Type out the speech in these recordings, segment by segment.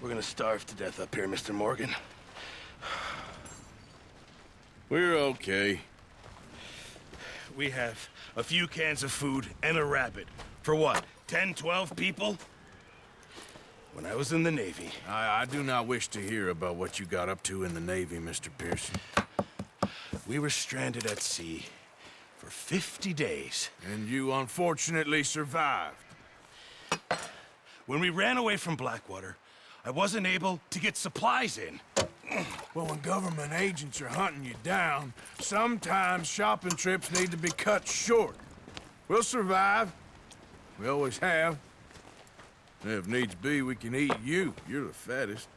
We're gonna starve to death up here, Mr. Morgan. We're okay. We have a few cans of food and a rabbit. For what, 10, 12 people? When I was in the Navy... I do not wish to hear about what you got up to in the Navy, Mr. Pearson. We were stranded at sea for 50 days. And you unfortunately survived. When we ran away from Blackwater, I wasn't able to get supplies in. Well, when government agents are hunting you down, sometimes shopping trips need to be cut short. We'll survive. We always have. If needs be, we can eat you. You're the fattest.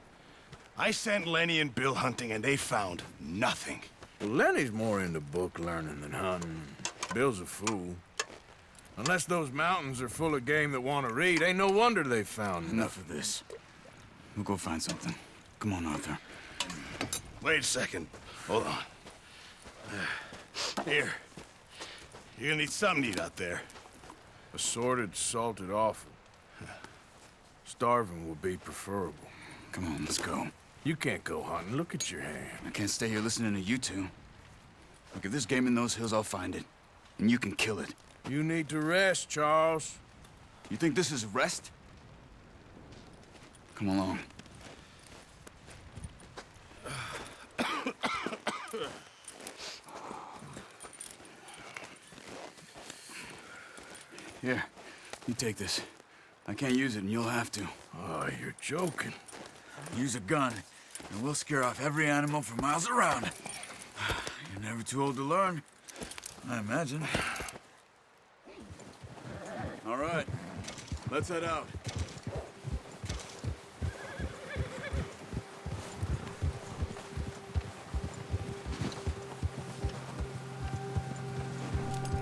I sent Lenny and Bill hunting, and they found nothing. Well, Lenny's more into book learning than hunting. Bill's a fool. Unless those mountains are full of game that want to read, ain't no wonder they found Enough of this. We'll go find something. Come on, Arthur. Wait a second. Hold on. Here. You're gonna need something to eat out there. Assorted, salted offal. Starving will be preferable. Come on, let's go. You can't go hunting. Look at your hand. I can't stay here listening to you two. Look, if there's game in those hills, I'll find it. And you can kill it. You need to rest, Charles. You think this is rest? Come along. Here, you take this. I can't use it, and you'll have to. Oh, you're joking. Use a gun, and we'll scare off every animal for miles around. You're never too old to learn, I imagine. All right, let's head out.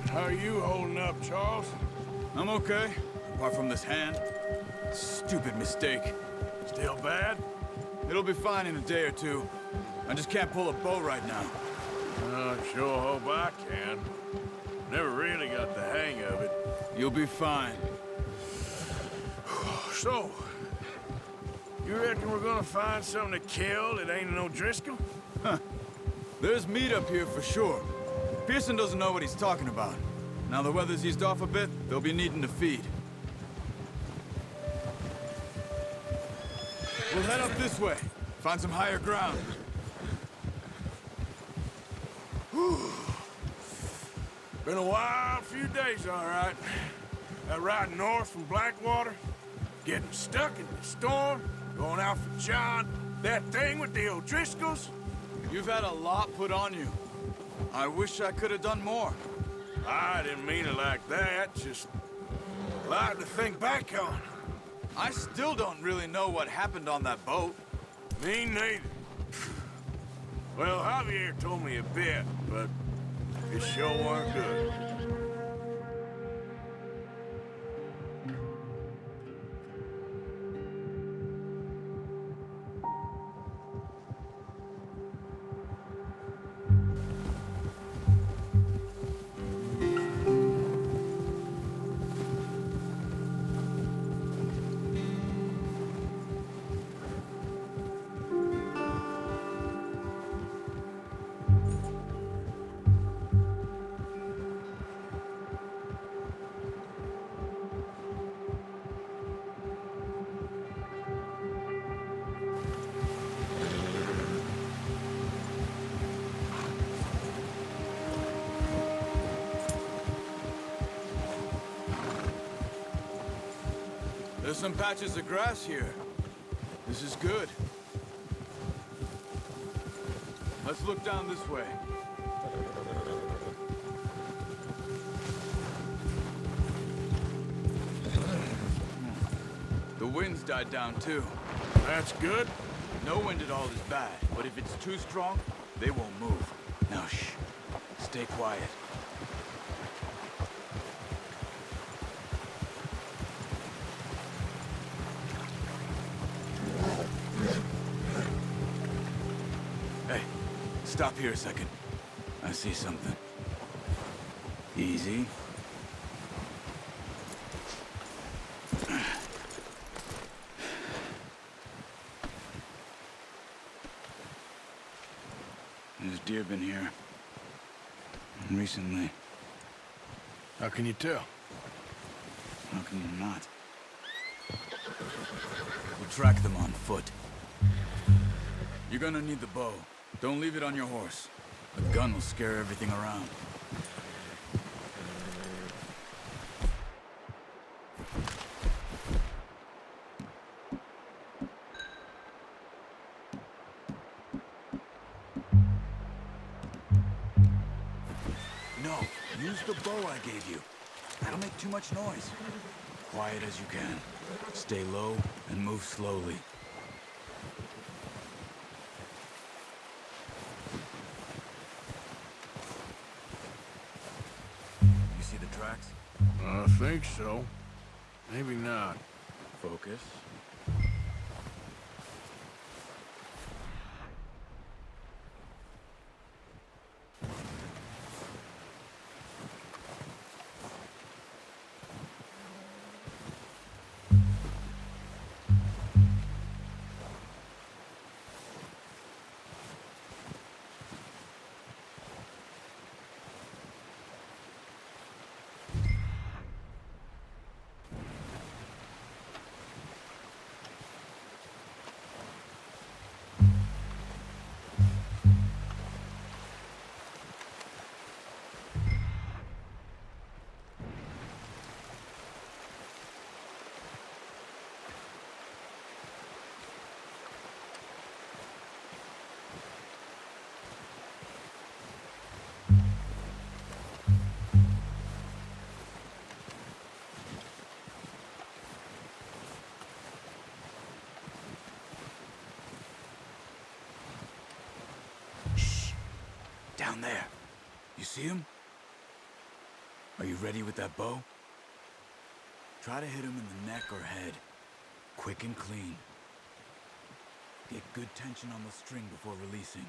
How are you holding up, Charles? I'm okay, apart from this hand. Stupid mistake. Still bad? It'll be fine in a day or two. I just can't pull a bow right now. I sure hope I can. Never really got the hang of it. You'll be fine. So, you reckon we're gonna find something to kill that ain't no Driscoll? Huh. There's meat up here for sure. Pearson doesn't know what he's talking about. Now the weather's eased off a bit, they'll be needing to feed. We'll head up this way. Find some higher ground. Whew. Been a wild few days, all right. That ride north from Blackwater, getting stuck in the storm, going out for John, that thing with the O'Driscolls. You've had a lot put on you. I wish I could have done more. I didn't mean it like that, just a lot to think back on. I still don't really know what happened on that boat. Me neither. Well, Javier told me a bit, but it sure weren't good. There's some patches of grass here. This is good. Let's look down this way. The wind's died down too. That's good. No wind at all is bad, but if it's too strong, they won't move. Now shh. Stay quiet. Hey, stop here a second. I see something. deer been here. And recently. How can you tell? How can you not? We'll track them on foot. You're gonna need the bow. Don't leave it on your horse. The gun will scare everything around. No, use the bow I gave you. That'll make too much noise. Quiet as you can. Stay low and move slowly. You see the tracks? I think so. Maybe not. Focus. Down there. You see him? Are you ready with that bow? Try to hit him in the neck or head. Quick and clean. Get good tension on the string before releasing.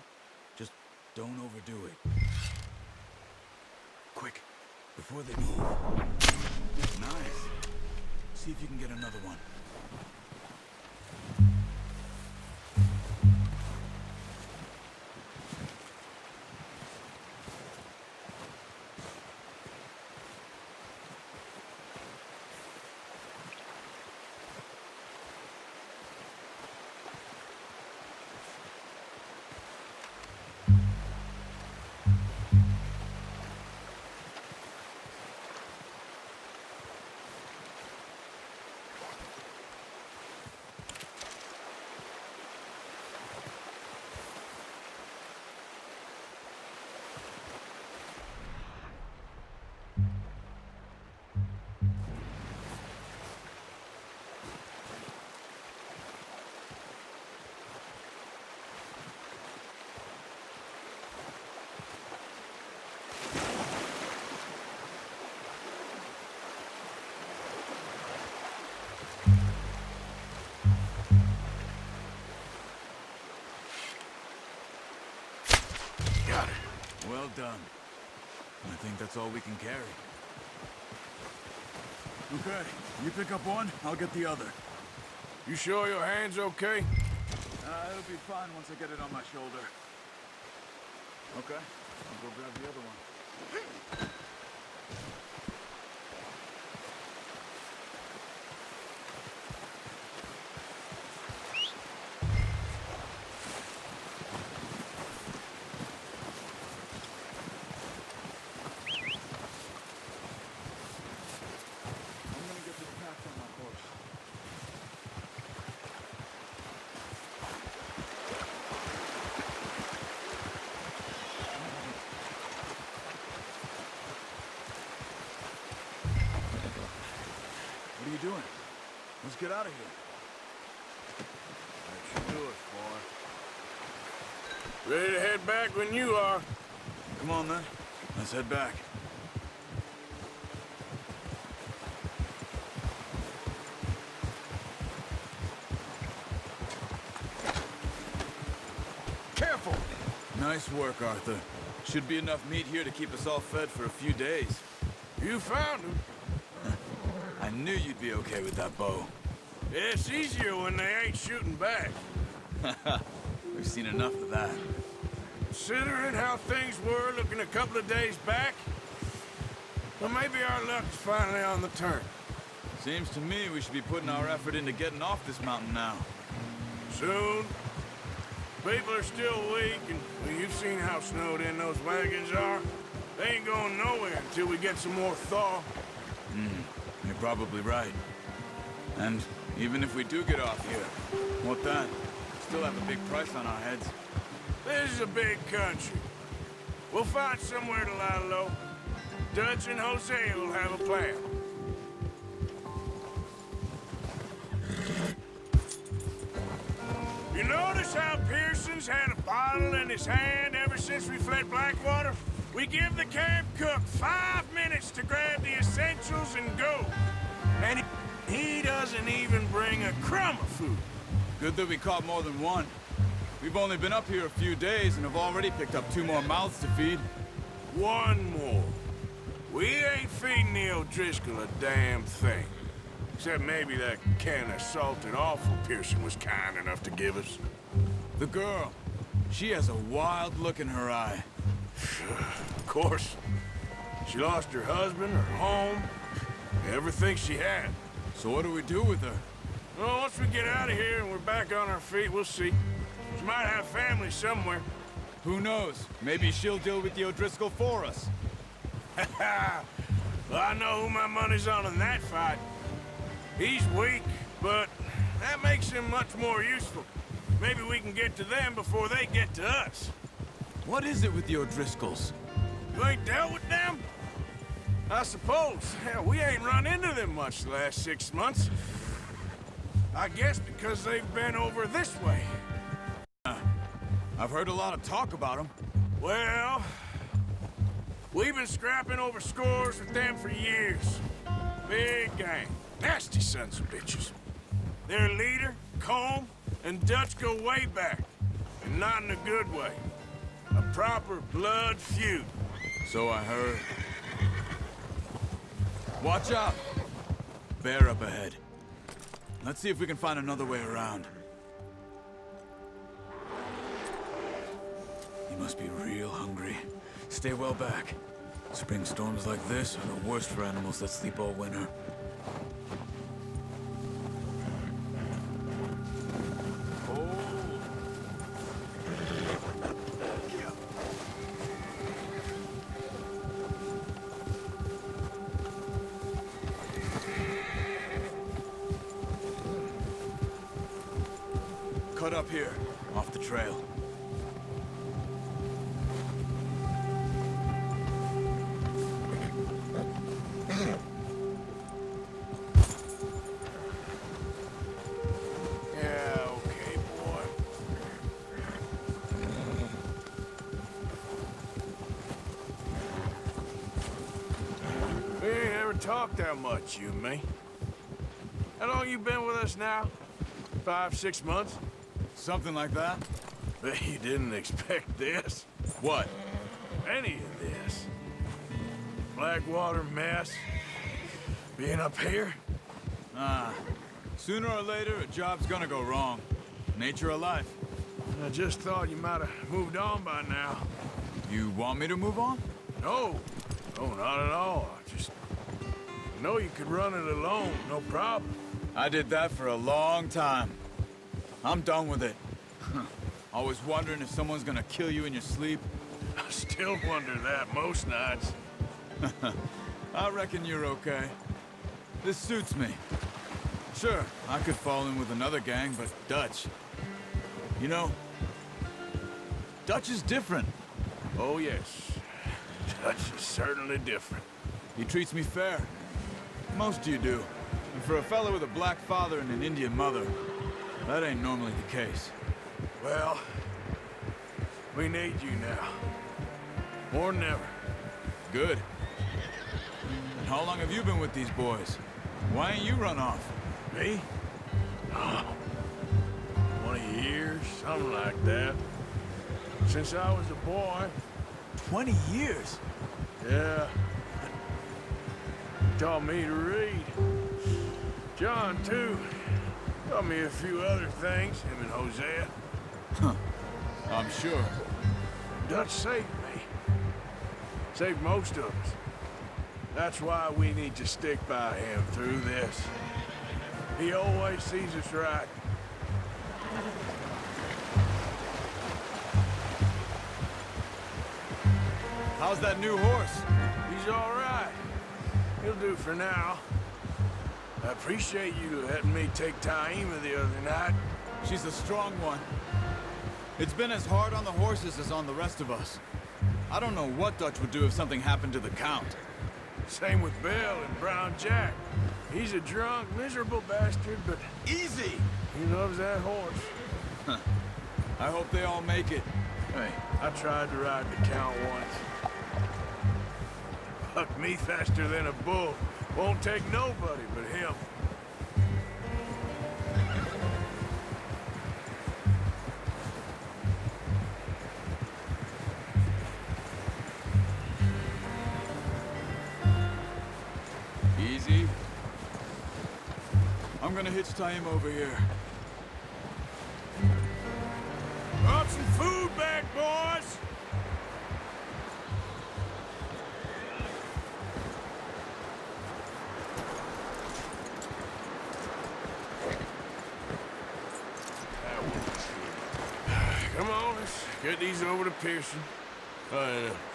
Just don't overdo it. Quick, before they move. Nice. See if you can get another one. Well done. I think that's all we can carry. Okay, you pick up one, I'll get the other. You sure your hand's okay? It'll be fine once I get it on my shoulder. Okay, I'll go grab the other one. What are you doing? Let's get out of here. That should do it, boy. Ready to head back when you are. Come on, then. Let's head back. Careful! Nice work, Arthur. Should be enough meat here to keep us all fed for a few days. You found him. I knew you'd be okay with that bow. It's easier when they ain't shooting back. We've seen enough of that. Considering how things were looking a couple of days back, well, maybe our luck's finally on the turn. Seems to me we should be putting our effort into getting off this mountain now. Soon. People are still weak, and well, you've seen how snowed in those wagons are. They ain't going nowhere until we get some more thaw. You're probably right. And even if we do get off here, what then? Still have a big price on our heads. This is a big country. We'll find somewhere to lie low. Dutch and Hosea will have a plan. You notice how Pearson's had a bottle in his hand ever since we fled Blackwater? We give the camp cook 5 minutes to grab the essentials and go. And he doesn't even bring a crumb of food. Good that we caught more than one. We've only been up here a few days and have already picked up 2 more mouths to feed. One more. We ain't feeding the O'Driscoll a damn thing. Except maybe that can of salted offal Pearson was kind enough to give us. The girl. She has a wild look in her eye. Of course. She lost her husband, her home, everything she had. So what do we do with her? Well, once we get out of here and we're back on our feet, we'll see. She might have family somewhere. Who knows? Maybe she'll deal with the O'Driscoll for us. Well, I know who my money's on in that fight. He's weak, but that makes him much more useful. Maybe we can get to them before they get to us. What is it with the O'Driscolls? You ain't dealt with them? I suppose. Hell, we ain't run into them much the last 6 months. I guess because they've been over this way. I've heard a lot of talk about them. Well, we've been scrapping over scores with them for years. Big gang. Nasty sons of bitches. Their leader, Combe, and Dutch go way back. And not in a good way. A proper blood feud. So I heard. Watch out! Bear up ahead. Let's see if we can find another way around. You must be real hungry. Stay well back. Spring storms like this are the worst for animals that sleep all winter. Cut up here, off the trail. Yeah, okay, boy. We ain't ever talked that much, you and me. How long you been with us now? 5, 6 months? Something like that? Bet you didn't expect this. What? Any of this. Blackwater mess. Being up here? Sooner or later, a job's gonna go wrong. Nature of life. I just thought you might have moved on by now. You want me to move on? No. No, not at all. I just know you could run it alone, no problem. I did that for a long time. I'm done with it. Always wondering if someone's gonna kill you in your sleep. I still wonder that most nights. I reckon you're okay. This suits me. Sure, I could fall in with another gang, but Dutch... You know, Dutch is different. Oh, yes. Dutch is certainly different. He treats me fair. Most of you do. And for a fellow with a black father and an Indian mother, that ain't normally the case. Well, we need you now. More than ever. Good. And how long have you been with these boys? Why ain't you run off? Me? Oh, 20 years, something like that. Since I was a boy. 20 years? Yeah. Taught me to read. John, too. Taught me a few other things, him and Hosea. I'm sure. Dutch saved me. Saved most of us. That's why we need to stick by him through this. He always sees us right. How's that new horse? He's all right. He'll do for now. I appreciate you letting me take Taima the other night. She's a strong one. It's been as hard on the horses as on the rest of us. I don't know what Dutch would do if something happened to the Count. Same with Bill and Brown Jack. He's a drunk, miserable bastard, but Easy! he loves that horse. I hope they all make it. Hey, I tried to ride the Count once. Bucked me faster than a bull. Won't take nobody but him. Easy. I'm gonna hitch Taima over here. Brought some food back, boys! Come on, let's get these over to Pearson.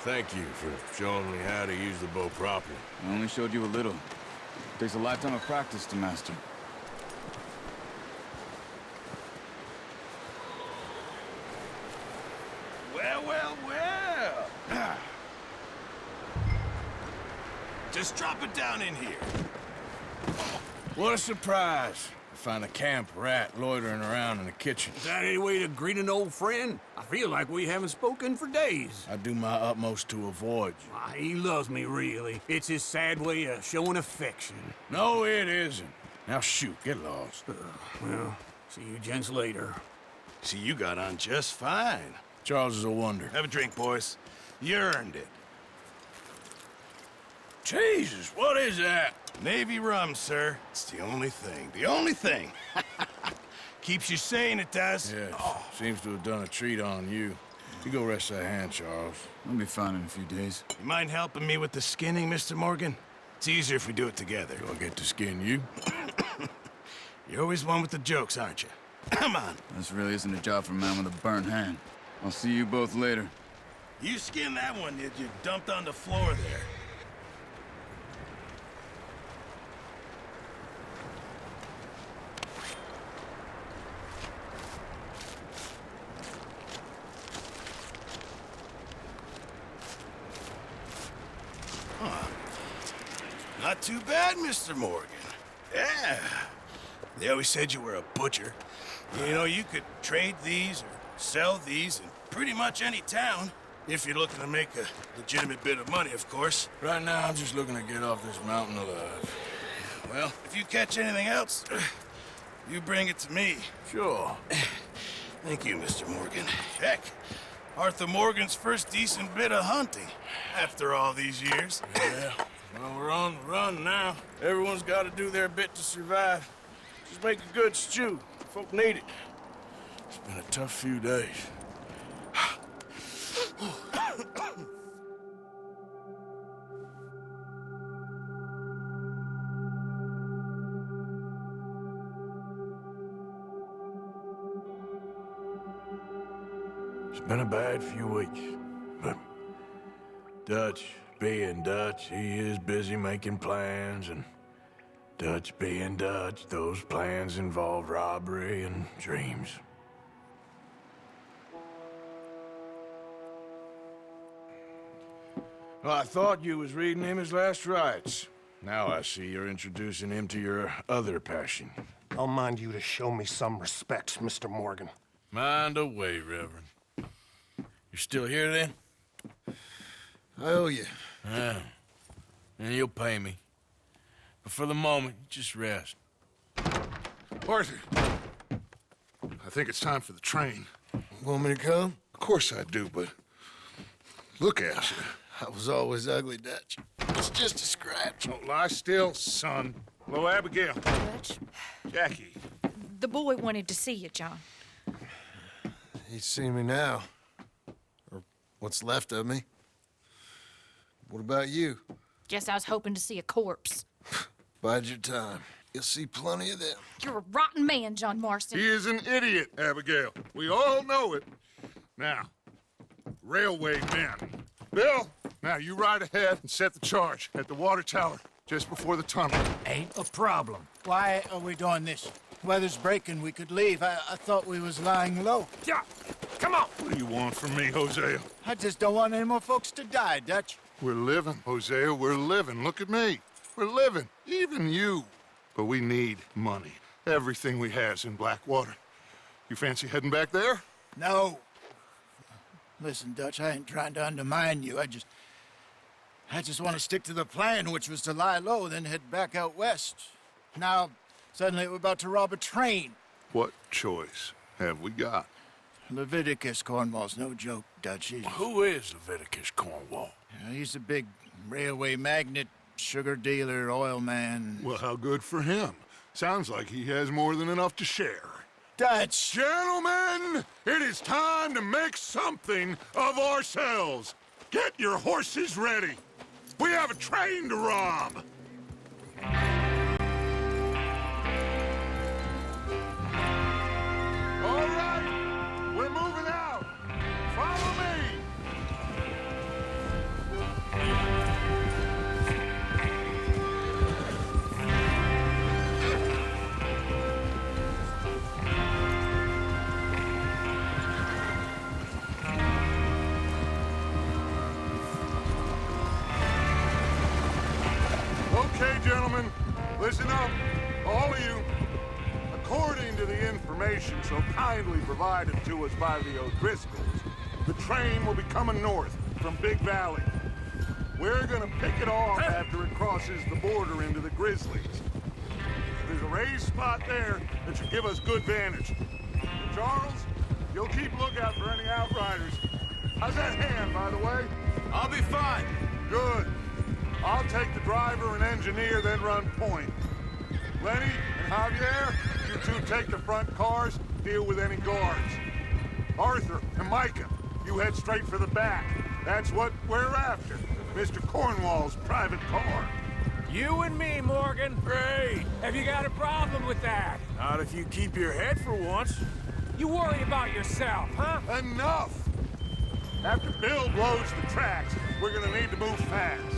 Thank you for showing me how to use the bow properly. I only showed you a little. Takes a lifetime of practice to master. Well, well, well. Just drop it down in here. What a surprise. I find a camp rat loitering around in the kitchen. Is that any way to greet an old friend? I feel like we haven't spoken for days. I do my utmost to avoid you. Why, he loves me, really. It's his sad way of showing affection. No, it isn't. Now shoot, get lost. Well, see you gents later. See, you got on just fine. Charles is a wonder. Have a drink, boys. You earned it. Jesus, what is that? Navy rum, sir. It's the only thing. The only thing. Keeps you sane, it does. Yes, seems to have done a treat on you. You go rest that hand, Charles. I'll be fine in a few days. You mind helping me with the skinning, Mr. Morgan? It's easier if we do it together. Do I get to skin you? You're always one with the jokes, aren't you? Come on. This really isn't a job for a man with a burnt hand. I'll see you both later. You skinned that one that you dumped on the floor there. Not too bad, Mr. Morgan. Yeah. They always said you were a butcher. You know, you could trade these or sell these in pretty much any town. If you're looking to make a legitimate bit of money, of course. Right now, I'm just looking to get off this mountain alive. Well, if you catch anything else, you bring it to me. Sure. Thank you, Mr. Morgan. Heck, Arthur Morgan's first decent bit of hunting after all these years. Yeah. Well, we're on the run now. Everyone's got to do their bit to survive. Just make a good stew. Folk need it. It's been a tough few days. It's been a bad few weeks, but Dutch being Dutch, he is busy making plans, and Dutch being Dutch, those plans involve robbery and dreams. Well, I thought you was reading him his last rites. Now I see you're introducing him to your other passion. I'll mind you to show me some respect, Mr. Morgan. Mind away, Reverend. You're still here, then? I owe you. Yeah. And you'll pay me. But for the moment, just rest. Arthur, I think it's time for the train. Want me to come? Of course I do, but look at you. I was always ugly, Dutch. It's just a scratch. Don't lie still, son. Hello, Abigail. Dutch, Jackie. the boy wanted to see you, John. He'd see me now. Or What's left of me. What about you? Guess I was hoping to see a corpse. Bide your time. You'll see plenty of them. You're a rotten man, John Marston. He is an idiot, Abigail. We all know it. Now, railway men. Bill, now you ride ahead and set the charge at the water tower just before the tunnel. Ain't a problem. Why are we doing this? Weather's breaking. We could leave. I thought we was lying low. Yeah, come on. What do you want from me, Hosea? I just don't want any more folks to die, Dutch. We're living, Hosea. We're living. Look at me. We're living. Even you. But we need money. Everything we has in Blackwater. You fancy heading back there? No. Listen, Dutch, I ain't trying to undermine you. I just want to stick to the plan, which was to lie low, then head back out west. Now, suddenly we're about to rob a train. What choice have we got? Leviticus Cornwall's no joke, Dutch. Who is Leviticus Cornwall? He's a big railway magnate, sugar dealer, oil man. Well, how good for him. Sounds like he has more than enough to share. Dutch! Gentlemen, it is time to make something of ourselves. Get your horses ready. We have a train to rob. All right, we're moving out. Follow me. Okay, gentlemen, listen up, all of you. According to the information so kindly provided to us by the O'Driscolls, the train will be coming north from Big Valley. We're gonna pick it off after it crosses the border into the Grizzlies. There's a raised spot there that should give us good vantage. Charles, you'll keep lookout for any outriders. How's that hand, by the way? I'll be fine. Good. I'll take the driver and engineer, then run point. Lenny and Javier, you two take the front cars, deal with any guards. Arthur and Micah, you head straight for the back. That's what we're after. Mr. Cornwall's private car. You and me, Morgan. Great. Have you got a problem with that? Not if you keep your head for once. You worry about yourself, huh? Enough! After Bill blows the tracks, we're gonna need to move fast.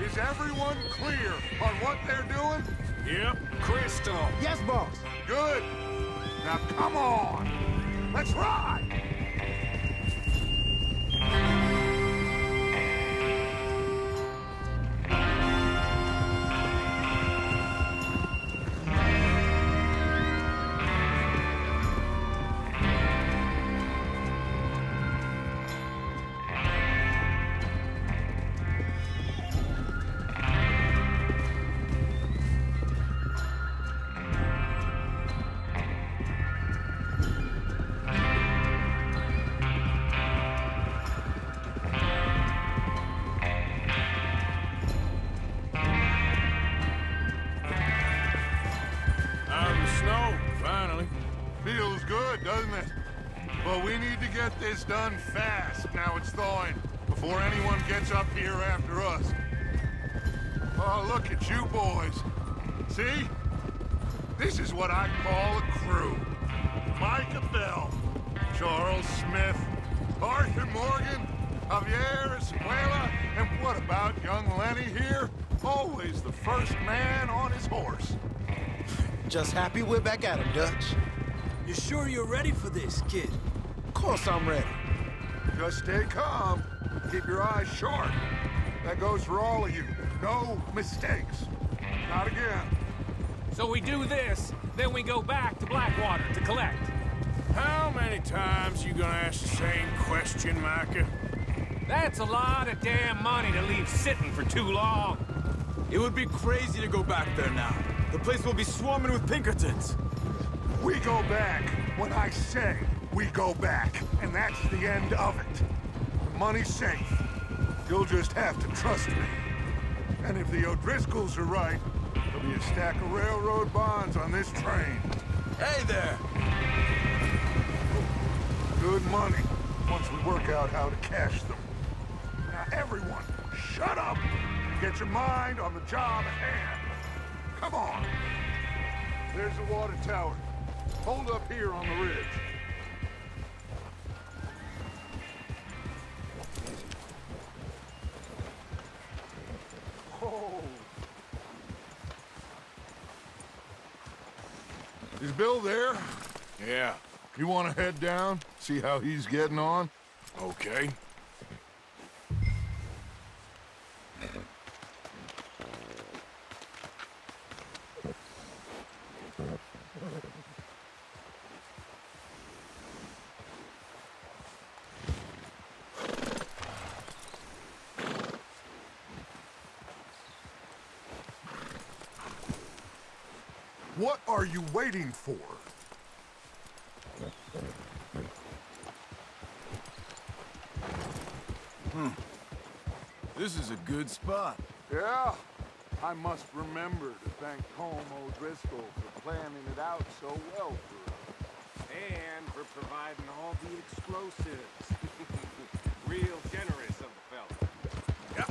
Is everyone clear on what they're doing? Yep. Crystal. Yes, boss. Good. Now come on. Let's ride. Feels good, doesn't it? But we need to get this done fast, now it's thawing, before anyone gets up here after us. Oh, look at you boys. See? This is what I call a crew. Micah Bell, Charles Smith, Arthur Morgan, Javier Escuela, and what about young Lenny here? Always the first man on his horse. Just happy we're back at him, Dutch. You sure you're ready for this, kid? Of course I'm ready. Just stay calm. Keep your eyes sharp. That goes for all of you. No mistakes. Not again. So we do this, then we go back to Blackwater to collect. How many times you gonna ask the same question, Micah? That's a lot of damn money to leave sitting for too long. It would be crazy to go back there now. The place will be swarming with Pinkertons. We go back when I say we go back, and that's the end of it. The money's safe. You'll just have to trust me. And if the O'Driscolls are right, there'll be a stack of railroad bonds on this train. Hey there! Good money. once we work out how to cache them. Now, everyone, shut up! Get your mind on the job at hand. Come on. There's the water tower. Hold up here on the ridge. Oh. Is Bill there? Yeah, You want to head down? See how he's getting on? okay. What are you waiting for? This is a good spot. Yeah, I must remember to thank Colm O'Driscoll for planning it out so well for us. And for providing all the explosives. Real generous of the fella. Yeah.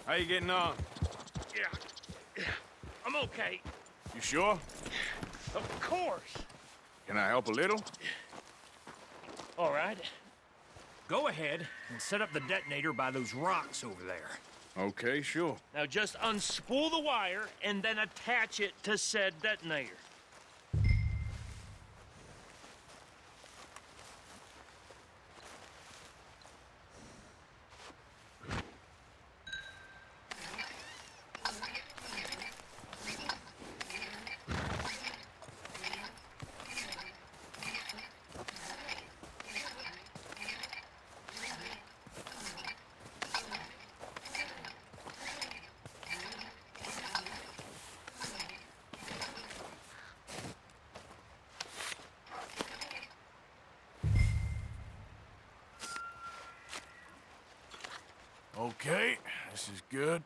How you getting on? Yeah, I'm okay. You sure? Of course. Can I help a little? All right. Go ahead and set up the detonator by those rocks over there. Okay, sure. Now just unspool the wire and then attach it to said detonator. Okay, this is good.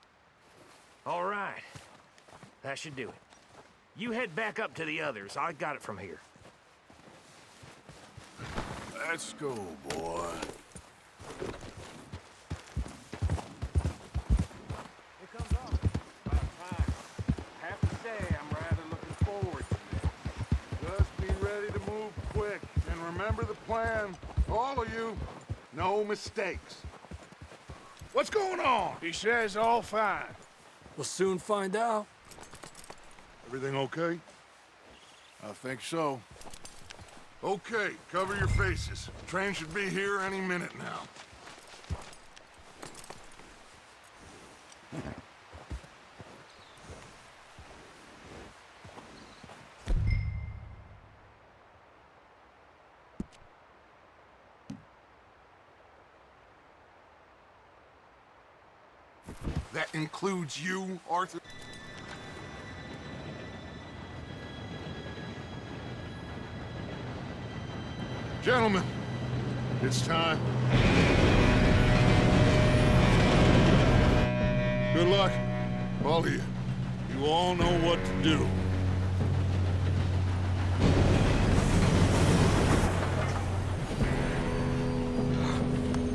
All right. That should do it. You head back up to the others. I got it from here. Let's go, boy. Here comes off. Valentine. Have to say, I'm rather looking forward to this. Just be ready to move quick. And remember the plan. All of you, no mistakes. What's going on? He says all fine. We'll soon find out. Everything okay? I think so. Okay, cover your faces. Train should be here any minute now. That includes you, Arthur? Gentlemen, it's time. Good luck, all of you. You all know what to do.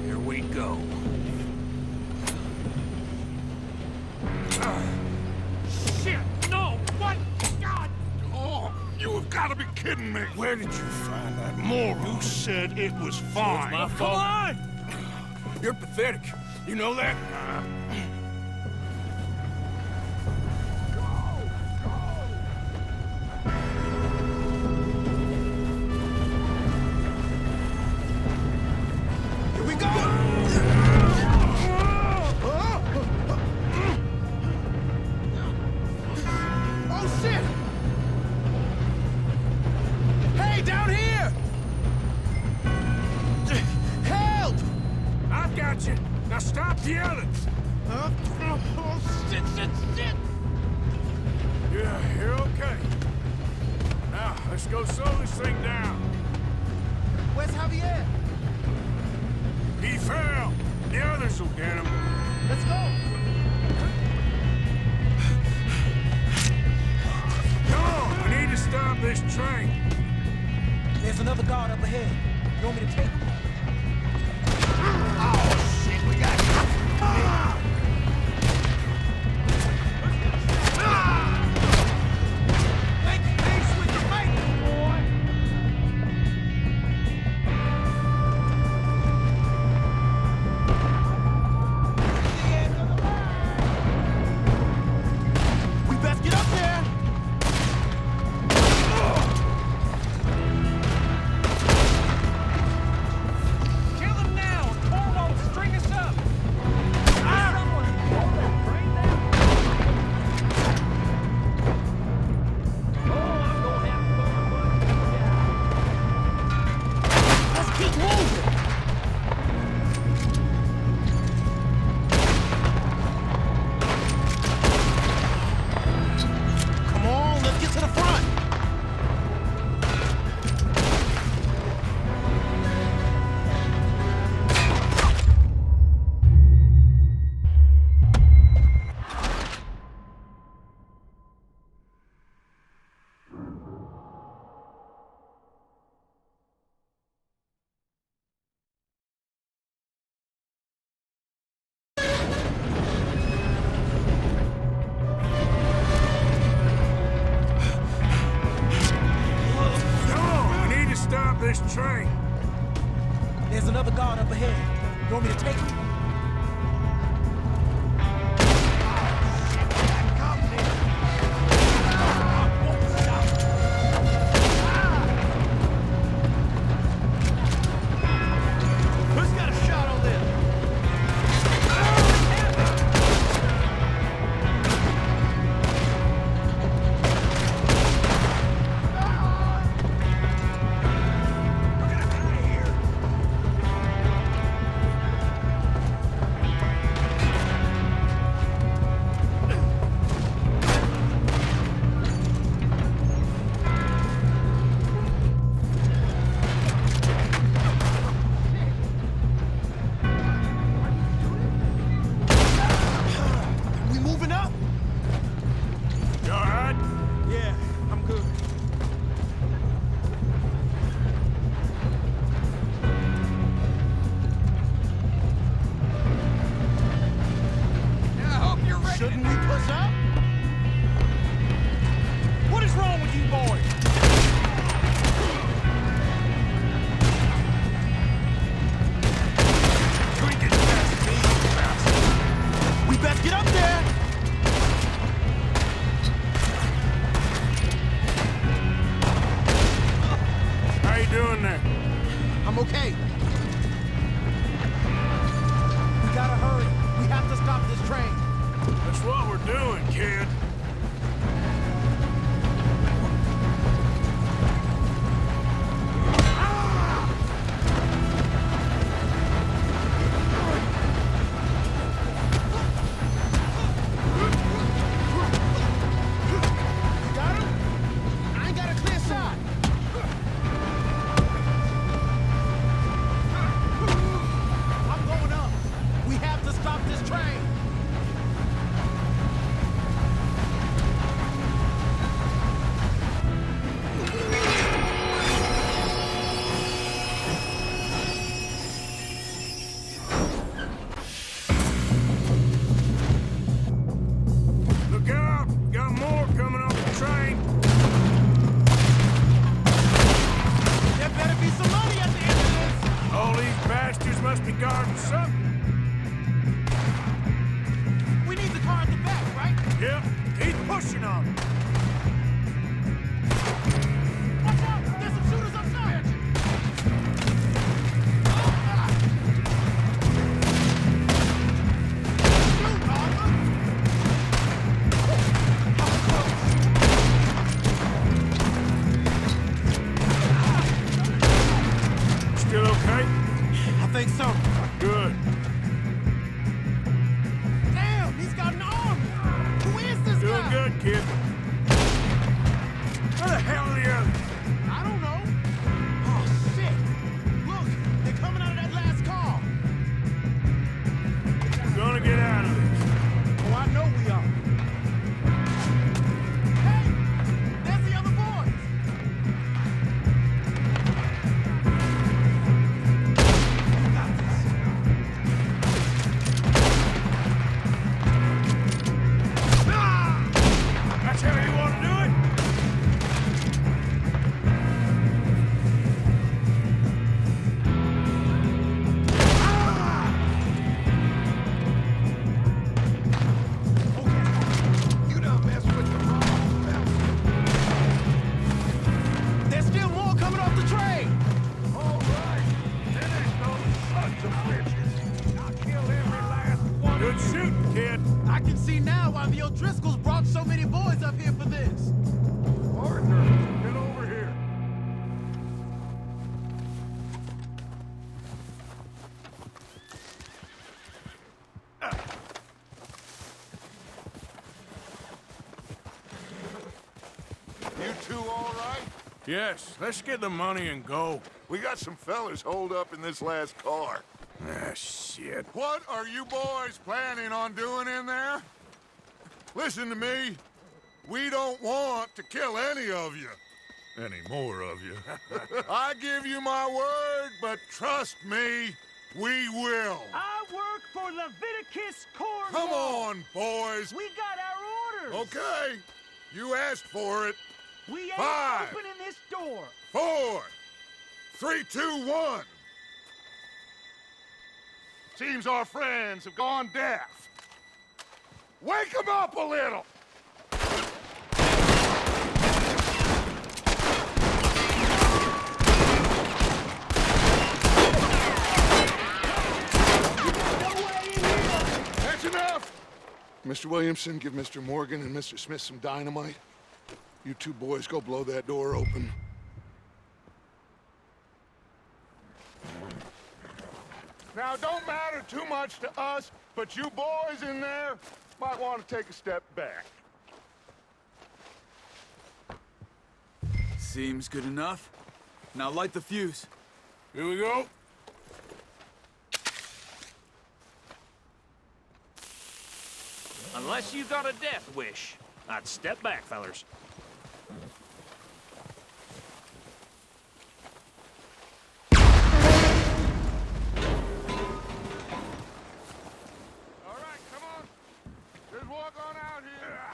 Here we go. Shit! No! What? God! Oh, you have got to be kidding me. Where did you find that moron? You said it was fine. My fault. Come on! You're pathetic. You know that? Here we go! Oh, shit! Hey, down here! Help! I've got you. Now stop yelling. Oh, shit! Yeah, you're okay. Now, let's go slow this thing down. Where's Javier? He fell. The others will get him. Let's go! this train. There's another guard up ahead. You want me to take him? This train. There's another guard up ahead. You want me to take him? Who's got a shot on this? Shouldn't we push up? What is wrong with you boys? Drinking past me, bastard. We best get up there! How you doing there? I'm okay. We gotta hurry. We have to stop this train. That's what we're doing, kid. Got him? I ain't got a clear shot. I'm going up. We have to stop this train. Look out! Got more coming off the train. There better be some money at the end of this. All these bastards must be guarding something. We need the car at the back, right? Yep, keep pushing on it. Watch out! There's some shooters outside! Shoot, Arthur! Still okay? I think so. Good. Damn, he's got an army! Who is this Doing guy? good, kid. Where the hell are the others? I don't know. Oh, shit! Look, they're coming out of that last car. We're gonna get out of this. Oh, I know we are. Hey! There's the other boys! Good shooting, kid. I can see now why the O'Driscolls brought so many boys up here for this. Partner, get over here. You two all right? Yes, let's get the money and go. We got some fellas holed up in this last car. Ah, shit. What are you boys planning on doing in there? Listen to me. We don't want to kill any of you. Any more of you. I give you my word, but trust me, we will. I work for Leviticus Corps. Come on, boys. We got our orders. Okay. You asked for it. We ain't 5, opening this door. 4, 3, 2, 1. Seems our friends have gone deaf. Wake them up a little. That's enough. Mr. Williamson, give Mr. Morgan and Mr. Smith some dynamite. You two boys go blow that door open. Now, don't matter too much to us, but you boys in there might want to take a step back. Seems good enough. Now light the fuse. Here we go. Unless you got a death wish, I'd step back, fellers. All right, come on. Just walk on out here.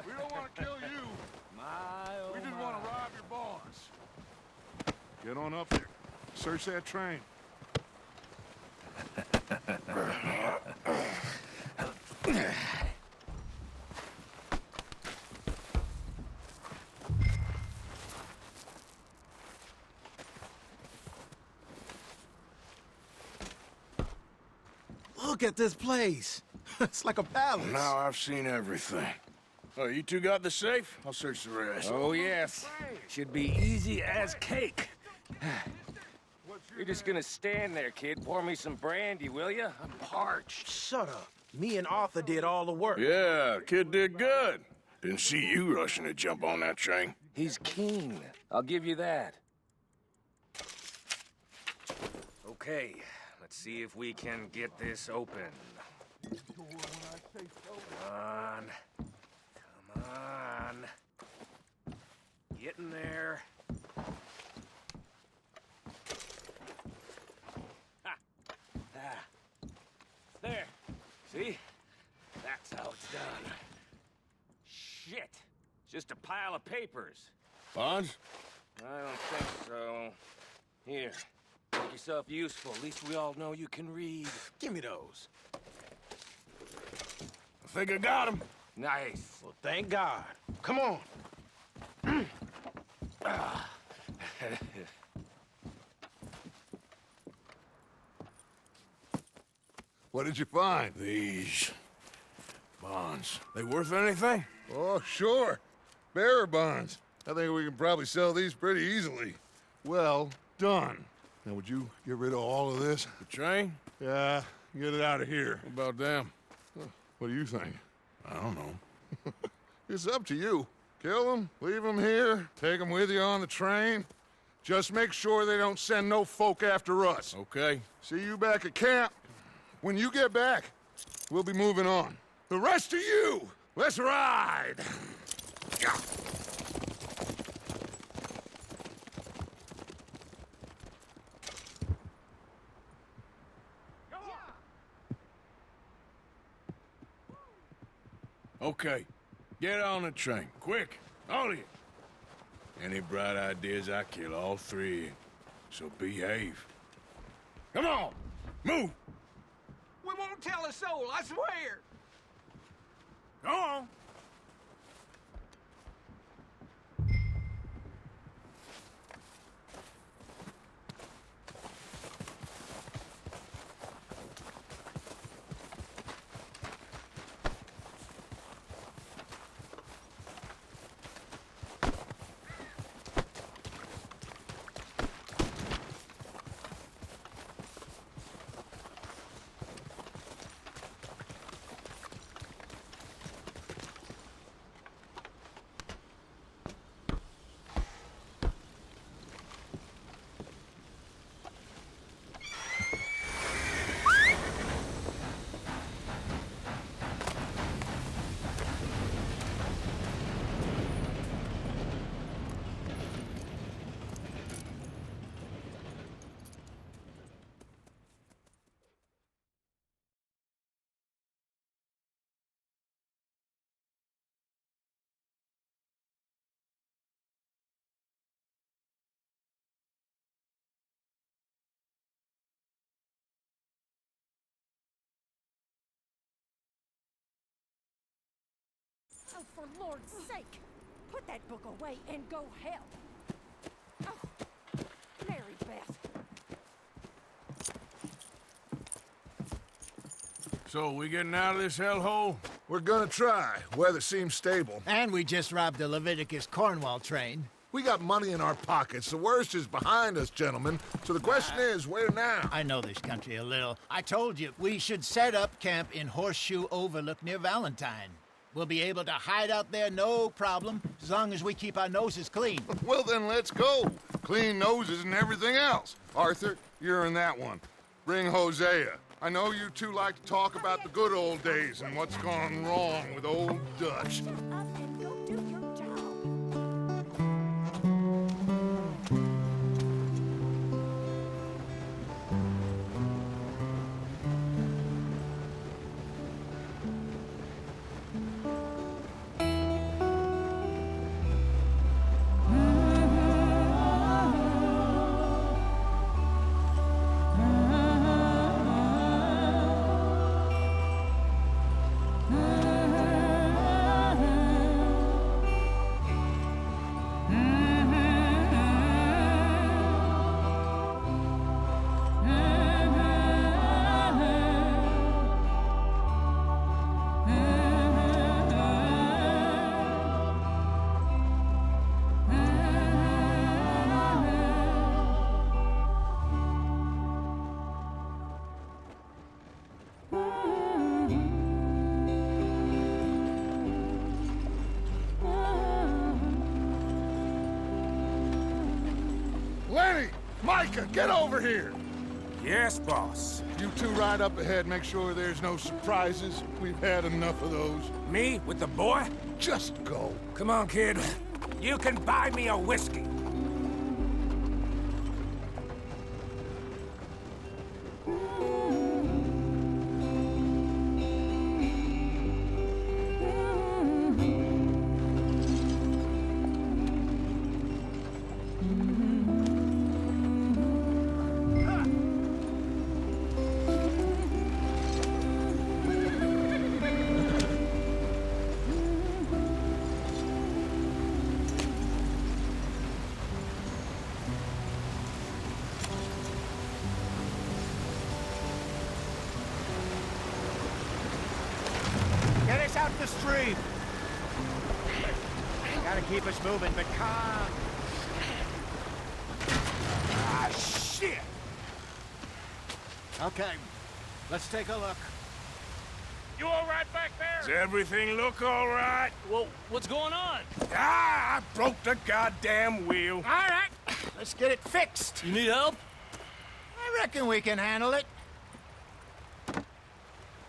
We don't want to kill you. We just want to rob your boss. Get on up there. Search that train. Look at this place. It's like a palace. Now I've seen everything. Oh, you two got the safe? I'll search the rest. Oh, yes. Should be easy as cake. You're just gonna stand there, kid. Pour me some brandy, will you? I'm parched. Shut up. Me and Arthur did all the work. Yeah, kid did good. Didn't see you rushing to jump on that train. He's keen. I'll give you that. Okay, let's see if we can get this open. Come on. Come on. Get in there. Ha! Ah. There. See? That's how it's done. Shit. Just a pile of papers. Bonds? I don't think so. Here. Make yourself useful. At least we all know you can read. Give me those. I think I got him. Nice. Well, thank God. Come on. What did you find? These bonds. They worth anything? Oh, sure. Bearer bonds. I think we can probably sell these pretty easily. Well done. Now, would you get rid of all of this? The train? Yeah, get it out of here. What about them? What do you think? I don't know. It's up to you. Kill them, leave them here, take them with you on the train. Just make sure they don't send no folk after us. Okay. See you back at camp. When you get back, we'll be moving on. The rest of you, let's ride! Okay. Get on the train. Quick. All of you. Any bright ideas, I kill all three of you. So behave. Come on! Move! We won't tell a soul, I swear. Go on! for Lord's sake! Put that book away and go help! Oh, Mary Beth. So, we getting out of this hellhole? We're gonna try. Weather seems stable. And we just robbed the Leviticus Cornwall train. We got money in our pockets. The worst is behind us, gentlemen. So the question is, where now? I know this country a little. I told you, we should set up camp in Horseshoe Overlook near Valentine. We'll be able to hide out there, no problem, as long as we keep our noses clean. Well, then let's go. Clean noses and everything else. Arthur, you're in that one. Bring Hosea. I know you two like to talk about the good old days and what's gone wrong with old Dutch. Shut up and go do your job. Lenny! Micah, get over here! Yes, boss. You two ride up ahead, make sure there's no surprises. We've had enough of those. Me with the boy? Just go. Come on, kid. You can buy me a whiskey. Get us out the stream! Gotta keep us moving, but calm. Ah, shit! Okay, let's take a look. You all right back there? Does everything look all right? Well, what's going on? Ah, I broke the goddamn wheel. All right, let's get it fixed. You need help? I reckon we can handle it.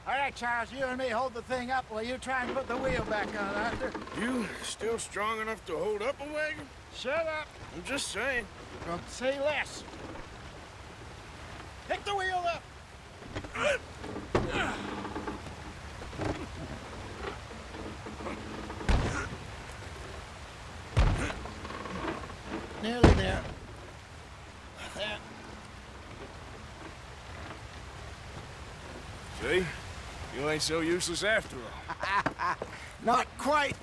All right, Charles, you and me hold the thing up while you try and put the wheel back on, Arthur. You still strong enough to hold up a wagon? Shut up. I'm just saying. Don't say less. Pick the wheel up. Nearly there. There. See? You ain't so useless after all. Not quite.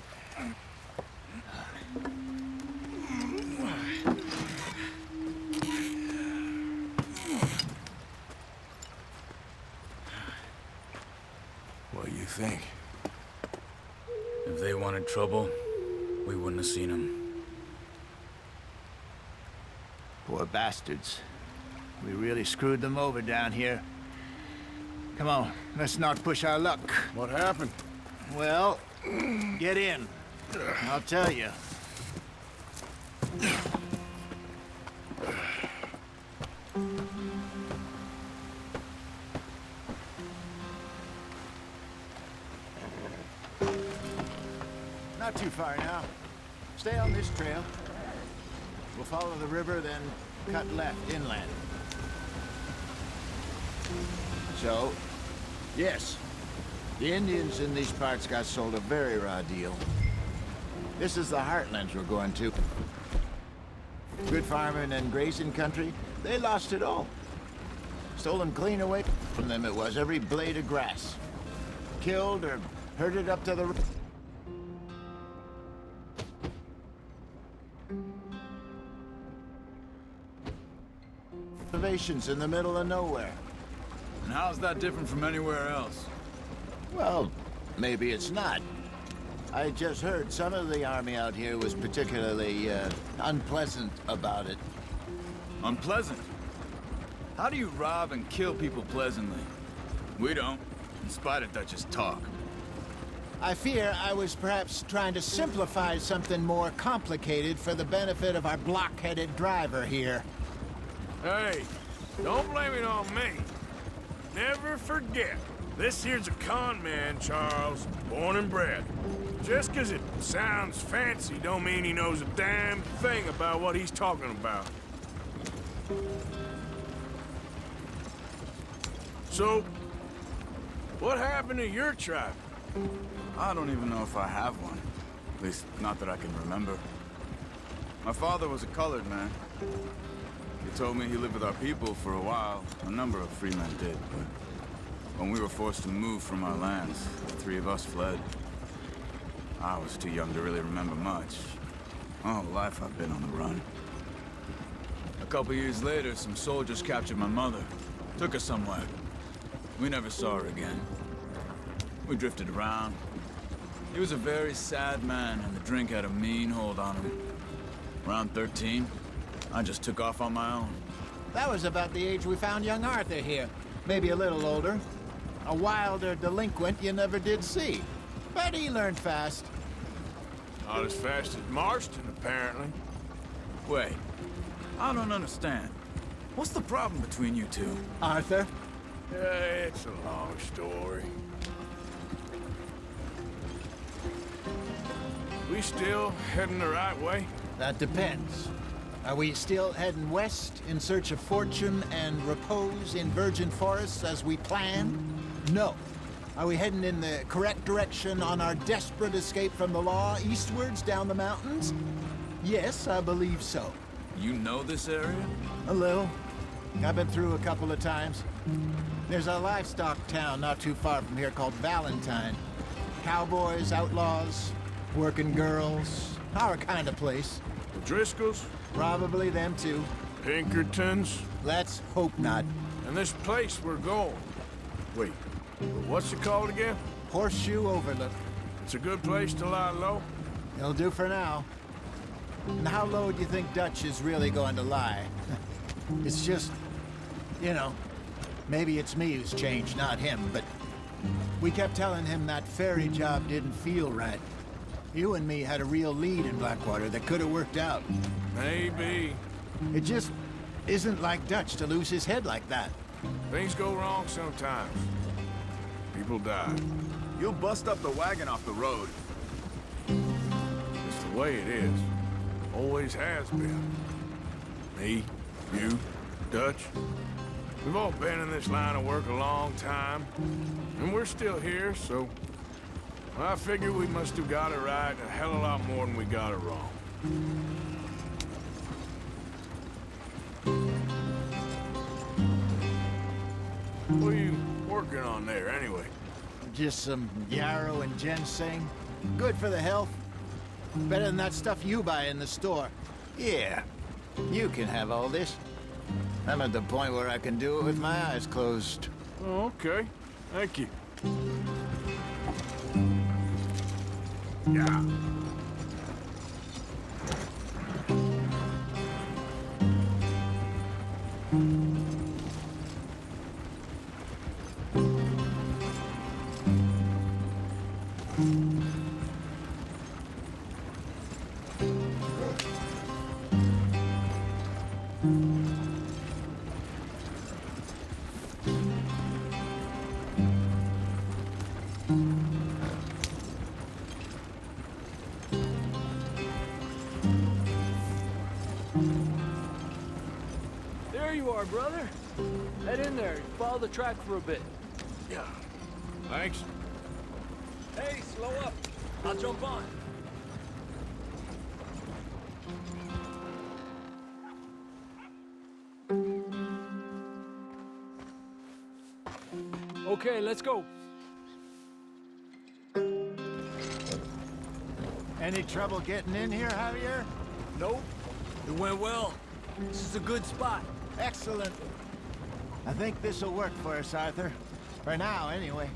What do you think? If they wanted trouble, we wouldn't have seen them. Poor bastards. We really screwed them over down here. Come on, let's not push our luck. What happened? Well, get in. I'll tell you. Not too far now. Stay on this trail. We'll follow the river, then cut left inland. So, yes, the Indians in these parts got sold a very raw deal. This is the heartlands we're going to. Good farming and grazing country, they lost it all. Stolen clean away from them it was, every blade of grass. Killed or herded up to the... observations in the middle of nowhere. And how's that different from anywhere else? Well, maybe it's not. I just heard some of the army out here was particularly unpleasant about it. Unpleasant? How do you rob and kill people pleasantly? We don't, in spite of Dutch's talk. I fear I was perhaps trying to simplify something more complicated for the benefit of our block-headed driver here. Hey, don't blame it on me. Never forget, this here's a con man, Charles, born and bred. Just 'cause it sounds fancy don't mean he knows a damn thing about what he's talking about. So, what happened to your tribe? I don't even know if I have one. At least, not that I can remember. My father was a colored man. He told me he lived with our people for a while. A number of free men did, but when we were forced to move from our lands, the three of us fled. I was too young to really remember much. My whole life I've been on the run. A couple years later, some soldiers captured my mother. Took her somewhere. We never saw her again. We drifted around. He was a very sad man, and the drink had a mean hold on him. Around 13, I just took off on my own. That was about the age we found young Arthur here. Maybe a little older. A wilder delinquent you never did see. But he learned fast. Not as fast as Marston, apparently. Wait, I don't understand. What's the problem between you two? Arthur? It's a long story. We still heading the right way? That depends. Are we still heading west in search of fortune and repose in virgin forests as we planned? No. Are we heading in the correct direction on our desperate escape from the law eastwards down the mountains? Yes, I believe so. You know this area? A little. I've been through a couple of times. There's a livestock town not too far from here called Valentine. Cowboys, outlaws, working girls, our kind of place. The Driscolls? Probably them too. Pinkertons? Let's hope not. And this place we're going. Wait, what's it called again? Horseshoe Overlook. It's a good place to lie low? It'll do for now. And how low do you think Dutch is really going to lie? It's just, you know, maybe it's me who's changed, not him, but we kept telling him that ferry job didn't feel right. You and me had a real lead in Blackwater that could have worked out. Maybe. It just isn't like Dutch to lose his head like that. Things go wrong sometimes. People die. You'll bust up the wagon off the road. It's the way it is. Always has been. Me, you, Dutch. We've all been in this line of work a long time. And we're still here, so I figure we must have got it right a hell of a lot more than we got it wrong. What are you working on there, anyway? Just some yarrow and ginseng. Good for the health. Better than that stuff you buy in the store. Yeah, you can have all this. I'm at the point where I can do it with my eyes closed. Oh, okay. Thank you. Yeah. There you are, brother. Head in there. Follow the track for a bit. Yeah. Thanks. Hey, slow up. I'll jump on. Okay, let's go. Any trouble getting in here, Javier? Nope. It went well. This is a good spot. Excellent. I think this'll work for us, Arthur. For now, anyway.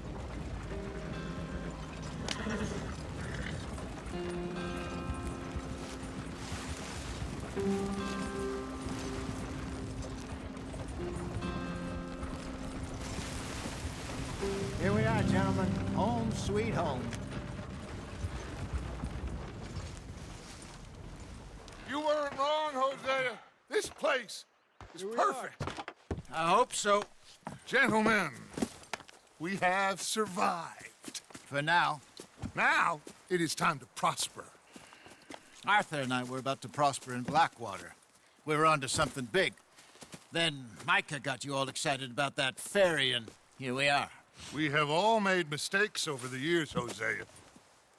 Here we are, gentlemen. Home sweet home. You weren't wrong, Hosea. This place is perfect. I hope so. Gentlemen, we have survived. For now. Now, it is time to prosper. Arthur and I were about to prosper in Blackwater. We were onto something big. Then Micah got you all excited about that ferry, and here we are. We have all made mistakes over the years, Hosea.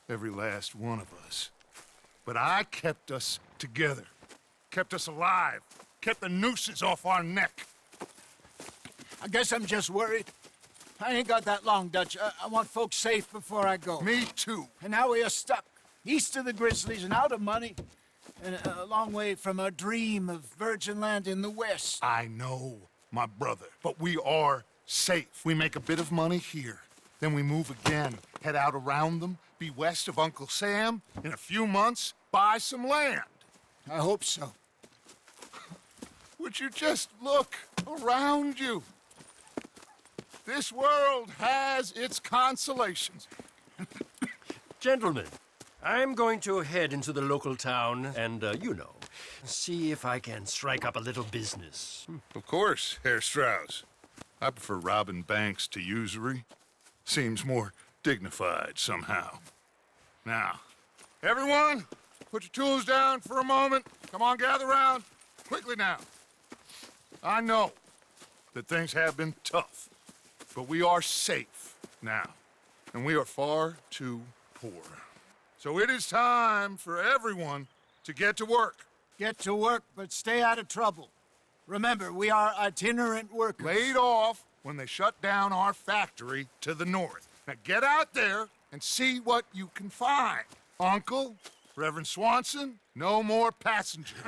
Every last one of us. But I kept us together. Kept us alive. Kept the nooses off our neck. I guess I'm just worried. I ain't got that long, Dutch. I want folks safe before I go. Me too. And now we are stuck, east of the Grizzlies and out of money, and a long way from our dream of virgin land in the west. I know, my brother, but we are safe. We make a bit of money here, then we move again, head out around them, be west of Uncle Sam, in a few months, buy some land. I hope so. Would you just look around you? This world has its consolations. Gentlemen, I'm going to head into the local town and, see if I can strike up a little business. Of course, Herr Strauss. I prefer robbing banks to usury. Seems more dignified somehow. Now, everyone, put your tools down for a moment. Come on, gather round. Quickly now. I know that things have been tough, but we are safe now, and we are far too poor. So it is time for everyone to get to work. Get to work, but stay out of trouble. Remember, we are itinerant workers. Laid off when they shut down our factory to the north. Now get out there and see what you can find. Uncle, Reverend Swanson, no more passengers.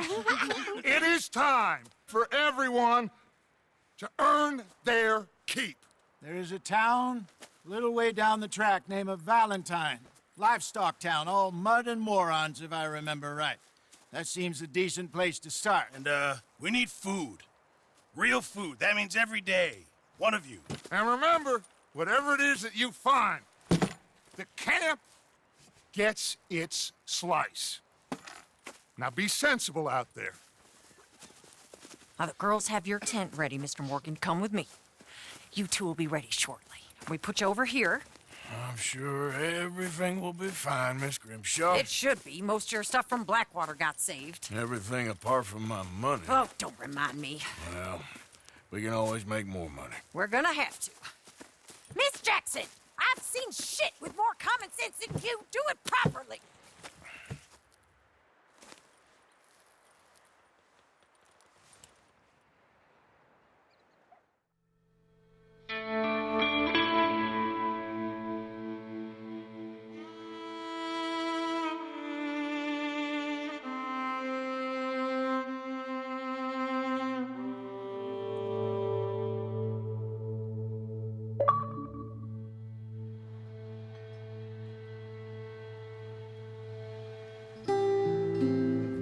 It is time for everyone to earn their keep. There is a town a little way down the track named Valentine. Livestock town, all mud and morons, if I remember right. That seems a decent place to start. And, we need food. Real food. That means every day. One of you. And remember, whatever it is that you find, the camp gets its slice. Now be sensible out there. Now, the girls have your tent ready, Mr. Morgan. Come with me. You two will be ready shortly. We put you over here. I'm sure everything will be fine, Miss Grimshaw. It should be. Most of your stuff from Blackwater got saved. Everything apart from my money. Oh, don't remind me. Well, we can always make more money. We're gonna have to. Miss Jackson, I've seen shit with more common sense than you. Do it properly.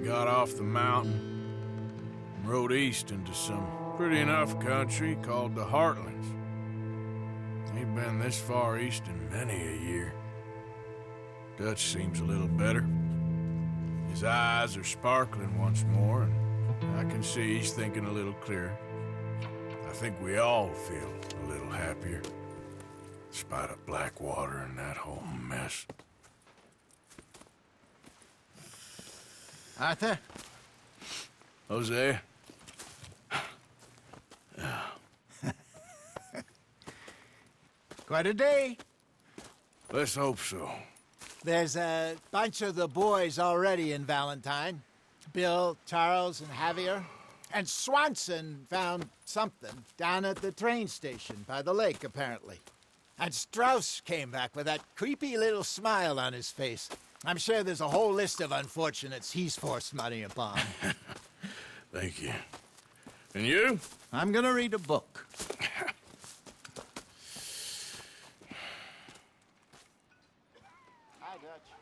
Got off the mountain and rode east into some pretty enough country called the Heartlands. Ain't been this far east in many a year. Dutch seems a little better. His eyes are sparkling once more, and I can see he's thinking a little clearer. I think we all feel a little happier, in spite of Blackwater and that whole mess. Arthur? Jose? Quite a day. Let's hope so. There's a bunch of the boys already in Valentine. Bill, Charles, and Javier. And Swanson found something down at the train station by the lake, apparently. And Strauss came back with that creepy little smile on his face. I'm sure there's a whole list of unfortunates he's forced money upon. Thank you. And you? I'm gonna read a book. Hi, Dutch.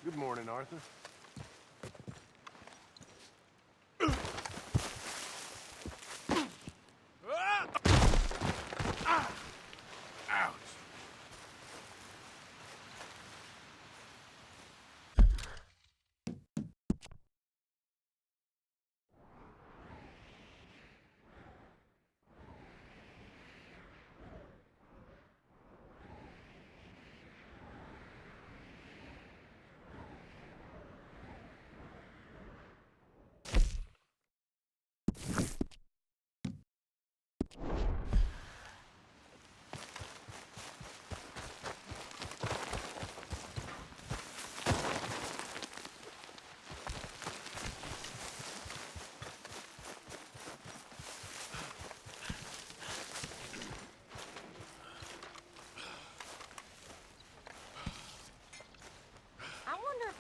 Good morning, Arthur. Ouch.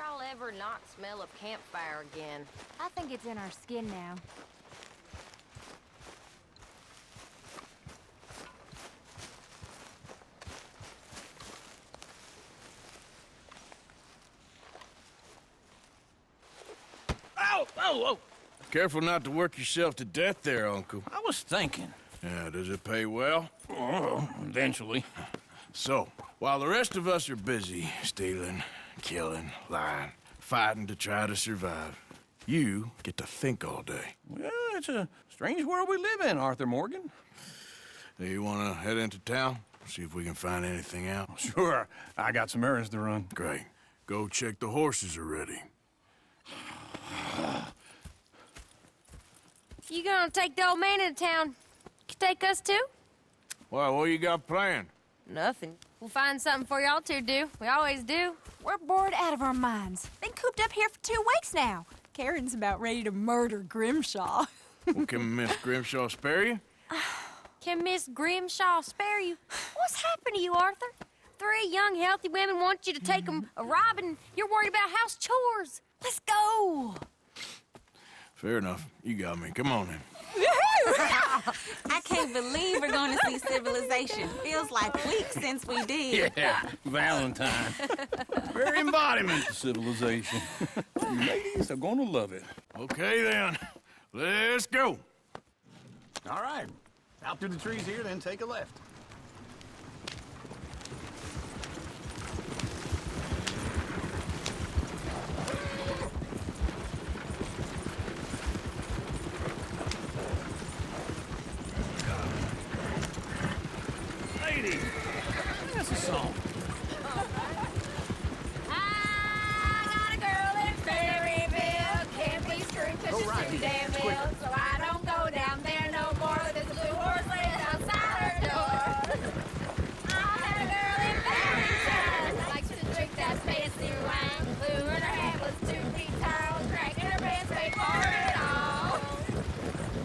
I'll ever not smell a campfire again. I think it's in our skin now. Ow! Oh, oh! Careful not to work yourself to death there, Uncle. I was thinking. Yeah, does it pay well? Oh, eventually. So, while the rest of us are busy stealing, killing, lying, fighting to try to survive, you get to think all day. Well, it's a strange world we live in, Arthur Morgan. Hey, you want to head into town? See if we can find anything out? Sure. I got some errands to run. Great. Go check the horses are ready. You gonna take the old man into town? You take us too? Well, what you got planned? Nothing. We'll find something for y'all to do. We always do. We're bored out of our minds. Been cooped up here for 2 weeks now. Karen's about ready to murder Grimshaw. Well, can Miss Grimshaw spare you? Can Miss Grimshaw spare you? What's happened to you, Arthur? 3 young, healthy women want you to take them a robbing. You're worried about house chores. Let's go. Fair enough. You got me. Come on, then. I can't believe we're going to see civilization. Feels like weeks since we did. Yeah, Valentine. Very embodiment of civilization. You ladies are gonna love it. Okay, then. Let's go. All right. Out through the trees here, then take a left. Ladies, that's a song. I got a girl in Berryville. Can't be screwed 'cause she's right too here. damn It's quick. ill. So I don't go down there no more. There's a blue horse laying outside her door. I had a girl in Barrington. Likes to drink that fancy wine. Blue in her head was 2 feet tall. Cracking her pants, paid for it all.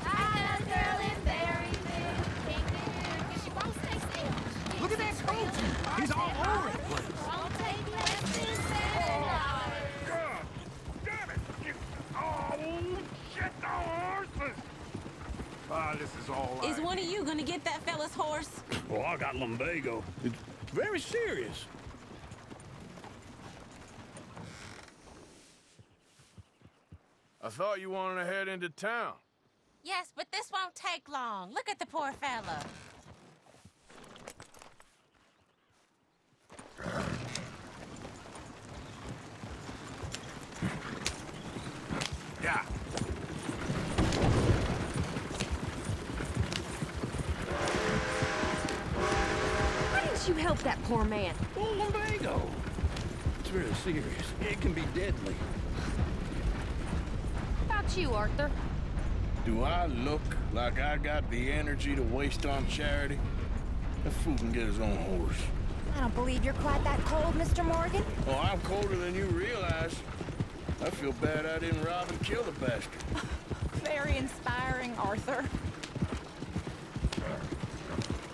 I had a girl in Berryville. Can't get in 'cause she won't stay still. Look at that coach. He's all over the place. Won't take less than $7. God damn it! Oh, shit, the horses! Ah, this is all right. Is one of you going to get that fella's horse? Oh, I got lumbago. It's very serious. I thought you wanted to head into town. Yes, but this won't take long. Look at the poor fella. Yeah. Why didn't you help that poor man? Oh, lumbago. It's very serious. It can be deadly. How about you, Arthur? Do I look like I got the energy to waste on charity? That fool can get his own horse. I don't believe you're quite that cold, Mr. Morgan. Oh, I'm colder than you realize. I feel bad I didn't rob and kill the bastard. Very inspiring, Arthur.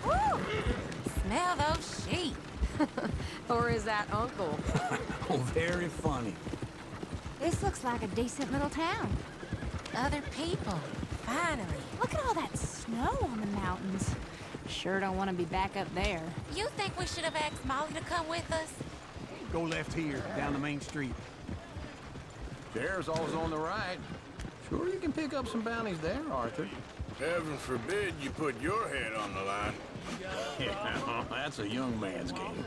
Woo! Smell those sheep. Or is that Uncle? Oh, very funny. This looks like a decent little town. Other people. Finally. Look at all that snow on the mountains. Sure don't want to be back up there. You think we should have asked Molly to come with us? Go left here, down the main street. Sheriff's always on the right. Sure you can pick up some bounties there, Arthur. Heaven forbid you put your head on the line. Yeah, that's a young man's game.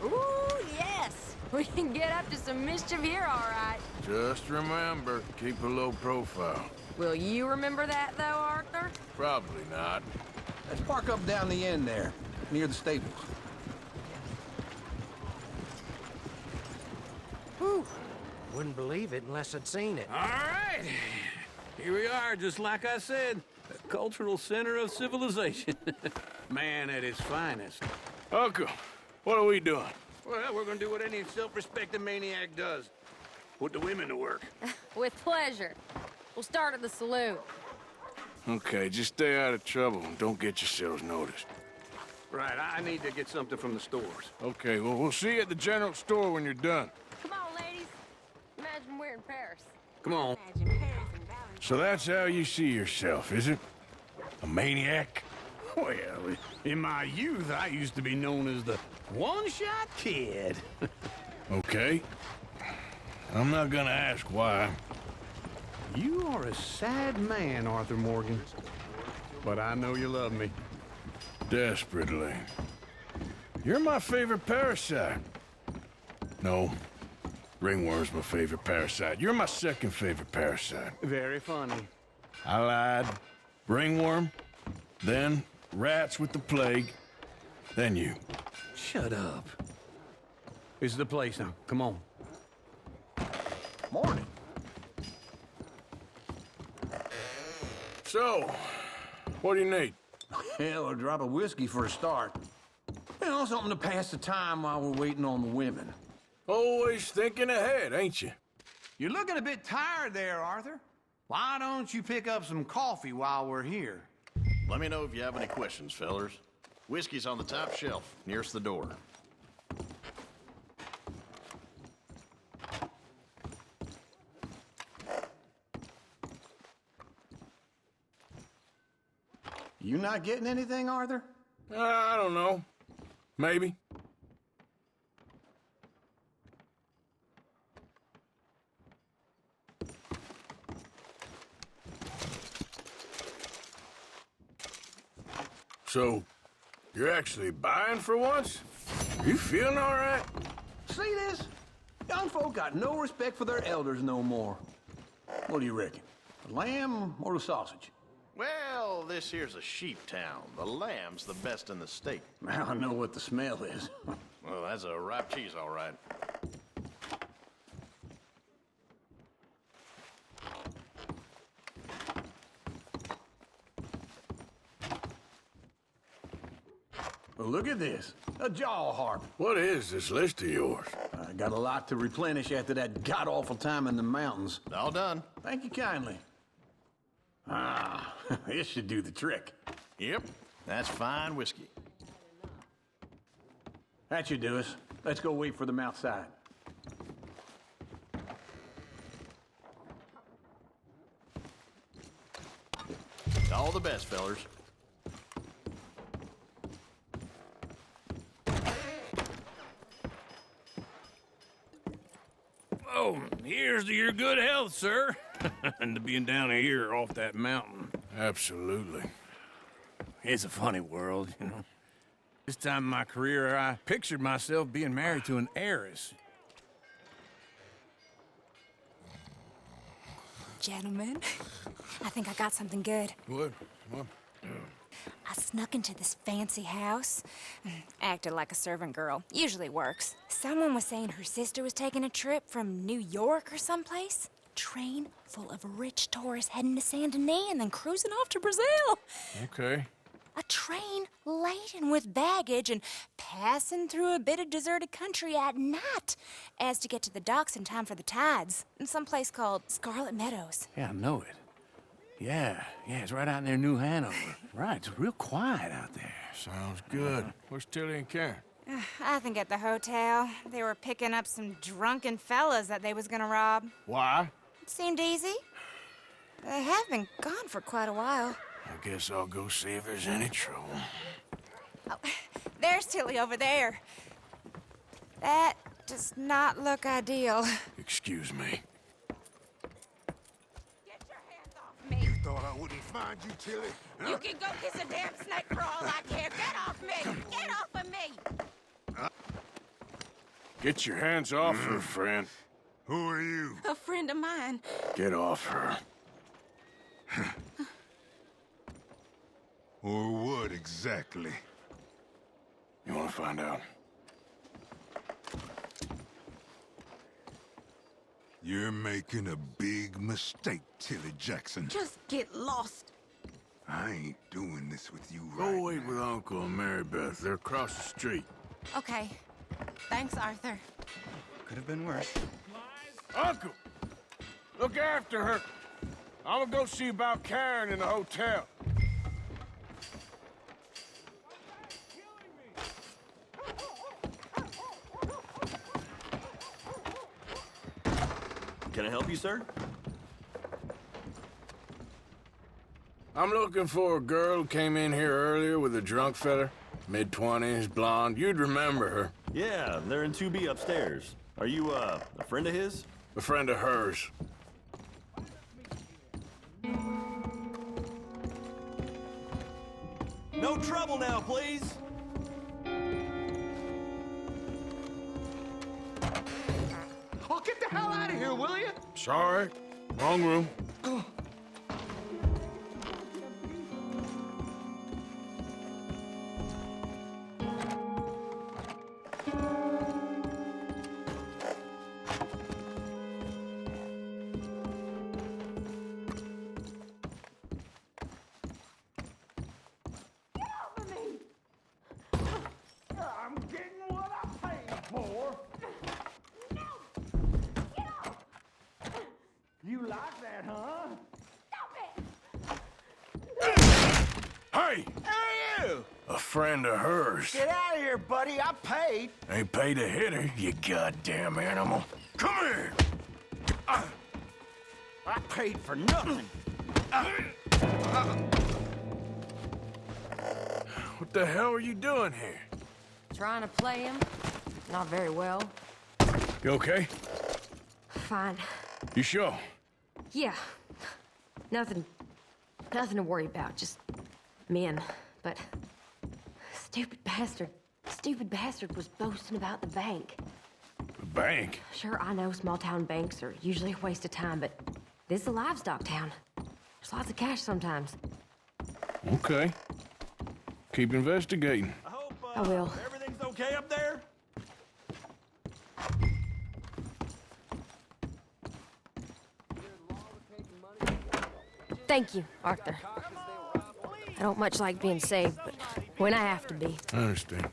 Ooh, yes! We can get up to some mischief here, all right. Just remember, keep a low profile. Will you remember that, though, Arthur? Probably not. Let's park up down the end there, near the stables. Whew. Wouldn't believe it unless I'd seen it. All right. Here we are, just like I said. The cultural center of civilization. Man at his finest. Uncle, what are we doing? Well, we're gonna do what any self-respecting maniac does. Put the women to work. With pleasure. We'll start at the saloon. Okay, just stay out of trouble and don't get yourselves noticed. Right, I need to get something from the stores. Okay, well, we'll see you at the general store when you're done. Come on, ladies. Imagine we're in Paris. Come on. So that's how you see yourself, is it? A maniac? Well, in my youth, I used to be known as the one-shot kid. Okay. I'm not gonna ask why. You are a sad man, Arthur Morgan. But I know you love me. Desperately. You're my favorite parasite. No. Ringworm's my favorite parasite. You're my second favorite parasite. Very funny. I lied. Ringworm, then rats with the plague, then you. Shut up. This is the place now. Come on. Morning. So, what do you need? Hell, a drop of whiskey for a start. You know, something to pass the time while we're waiting on the women. Always thinking ahead, ain't you? You're looking a bit tired there, Arthur. Why don't you pick up some coffee while we're here? Let me know if you have any questions, fellers. Whiskey's on the top shelf, nearest the door. You not getting anything, Arthur? I don't know. Maybe. So, you're actually buying for once? You feeling all right? See this? Young folk got no respect for their elders no more. What do you reckon? The lamb or the sausage? Well, this here's a sheep town. The lamb's the best in the state. Now I know what the smell is. Well, that's a ripe cheese, all right. Well, look at this. A jaw harp. What is this list of yours? I got a lot to replenish after that god-awful time in the mountains. All done. Thank you kindly. Ah, this should do the trick. Yep, that's fine whiskey. That should do us. Let's go wait for them outside. All the best, fellers. Oh, here's to your good health, sir. And to being down here off that mountain. Absolutely. It's a funny world, you know. This time in my career, I pictured myself being married to an heiress. Gentlemen, I think I got something good. What? I snuck into this fancy house, acted like a servant girl. Usually works. Someone was saying her sister was taking a trip from New York or someplace. Train full of rich tourists heading to Saint Denis and then cruising off to Brazil. Okay. A train laden with baggage and passing through a bit of deserted country at night as to get to the docks in time for the tides in some place called Scarlet Meadows. Yeah, I know it. Yeah, it's right out near New Hanover. Right, it's real quiet out there. Sounds good. Where's Tilly and Karen? I think at the hotel. They were picking up some drunken fellas that they was gonna rob. Why? It seemed easy. They have been gone for quite a while. I guess I'll go see if there's any trouble. Oh, there's Tilly over there. That does not look ideal. Excuse me. You thought I wouldn't find you, Tilly? Huh? You can go kiss a damn snake for all I care. Get off me! Get off of me! Get your hands off her, friend. Who are you? A friend of mine. Get off her. Or what exactly? You want to find out? You're making a big mistake, Tilly Jackson. Just get lost. I ain't doing this with you Go wait with Uncle and Mary Beth. They're across the street. Okay. Thanks, Arthur. Could have been worse. Uncle! Look after her. I'm gonna go see about Karen in the hotel. Can I help you, sir? I'm looking for a girl who came in here earlier with a drunk fella. Mid-20s, blonde. You'd remember her. Yeah, they're in 2B upstairs. Are you, a friend of his? A friend of hers. No trouble now, please. Oh, get the hell out of here, will you? Sorry. Wrong room. I'm getting what I paid for. You like that, huh? Hey! Who are you? A friend of hers. Get out of here, buddy. I paid. Ain't paid to hit her, you goddamn animal. Come here! I paid for nothing. What the hell are you doing here? Trying to play him. Not very well. You okay? Fine. You sure? Yeah. Nothing to worry about. Just men. But stupid bastard was boasting about the bank. The bank? Sure, I know small town banks are usually a waste of time, but this is a livestock town. There's lots of cash sometimes. Okay. Keep investigating. I will. Everything's okay up there? Thank you, Arthur. I don't much like being saved, but when I have to be. I understand.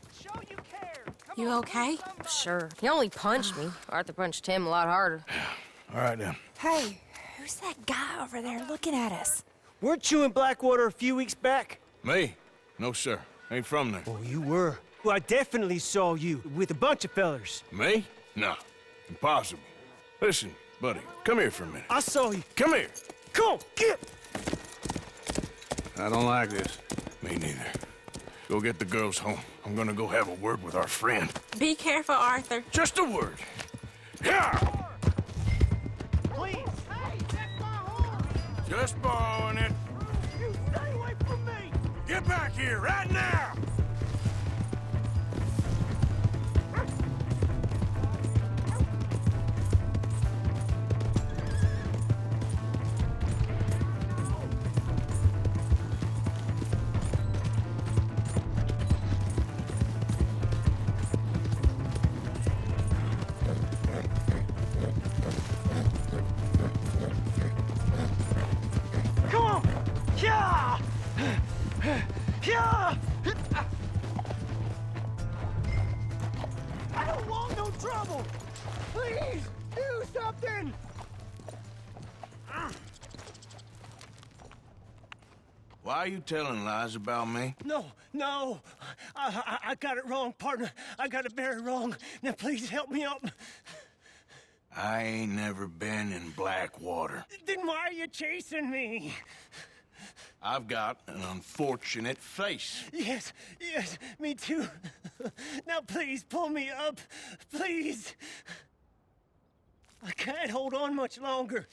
You okay? Sure. He only punched me. Arthur punched him a lot harder. All right, then. Hey, who's that guy over there looking at us? Weren't you in Blackwater a few weeks back? Me? No, sir. Ain't from there. Oh, you were. Well, I definitely saw you with a bunch of fellers. Me? No. Impossible. Listen, buddy, come here for a minute. I saw you. Come here. Come on, get! I don't like this. Me neither. Go get the girls home. I'm gonna go have a word with our friend. Be careful, Arthur. Just a word. Yeah! Please! Hey, that's my horse! Just borrowing it. You stay away from me! Get back here right now! Come on! Yeah! Yeah! I don't want no trouble! Please, do something! Why are you telling lies about me? No. I got it wrong, partner. I got it very wrong. Now, please help me up. I ain't never been in Blackwater. Then why are you chasing me? I've got an unfortunate face. Yes, me too. Now, please, pull me up. Please. I can't hold on much longer.